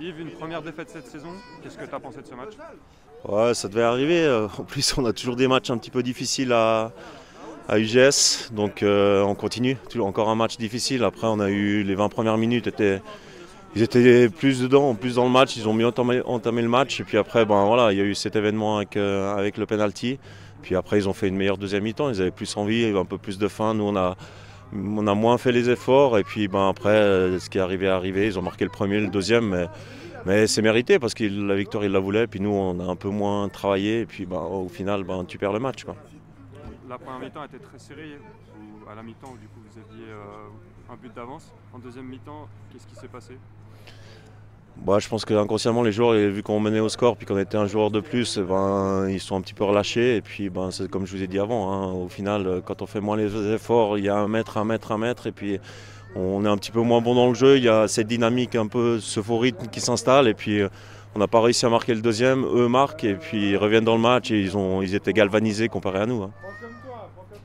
Yves, une première défaite cette saison, qu'est-ce que tu as pensé de ce match? Ouais, ça devait arriver. En plus, on a toujours des matchs un petit peu difficiles à UGS. Donc, on continue. Encore un match difficile. Après, on a eu les 20 premières minutes. Ils étaient plus dedans, plus dans le match. Ils ont mieux entamé le match. Et puis après, ben, voilà, il y a eu cet événement avec le penalty. Puis après, ils ont fait une meilleure deuxième mi-temps. Ils avaient plus envie, un peu plus de faim. Nous, on a moins fait les efforts. Et puis ben, après, ce qui est arrivé est arrivé. Ils ont marqué le premier, le deuxième. Mais c'est mérité parce que la victoire, il la voulait. Puis nous, on a un peu moins travaillé. Et puis au final, tu perds le match, quoi. La première mi-temps était très serrée, ou à la mi-temps, du coup, vous aviez un but d'avance. En deuxième mi-temps, qu'est-ce qui s'est passé? Je pense qu'inconsciemment, les joueurs, vu qu'on menait au score puis qu'on était un joueur de plus, ils sont un petit peu relâchés. Et puis, c'est comme je vous ai dit avant, hein, au final, quand on fait moins les efforts, il y a un mètre, un mètre, un mètre. Et puis, on est un petit peu moins bon dans le jeu. Il y a cette dynamique, un peu ce faux rythme qui s'installe. Et puis, on n'a pas réussi à marquer le deuxième. Eux marquent et puis ils reviennent dans le match et ils étaient galvanisés comparé à nous, hein.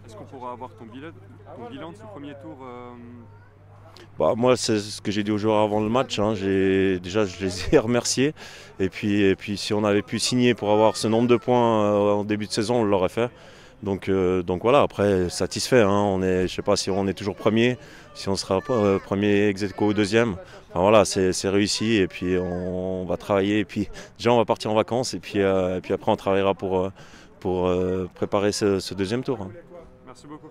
Est-ce qu'on pourra avoir ton bilan de ce premier tour? Moi, c'est ce que j'ai dit aux joueurs avant le match, hein. Déjà, je les ai remerciés. Et puis, si on avait pu signer pour avoir ce nombre de points en début de saison, on l'aurait fait. Donc voilà, après, satisfait, hein. Je ne sais pas si on est toujours premier, si on sera premier ex aequo ou deuxième. Enfin voilà, c'est réussi. Et puis, on va travailler. Et puis, déjà, on va partir en vacances. Et puis après, on travaillera pour préparer ce deuxième tour, hein. Merci beaucoup.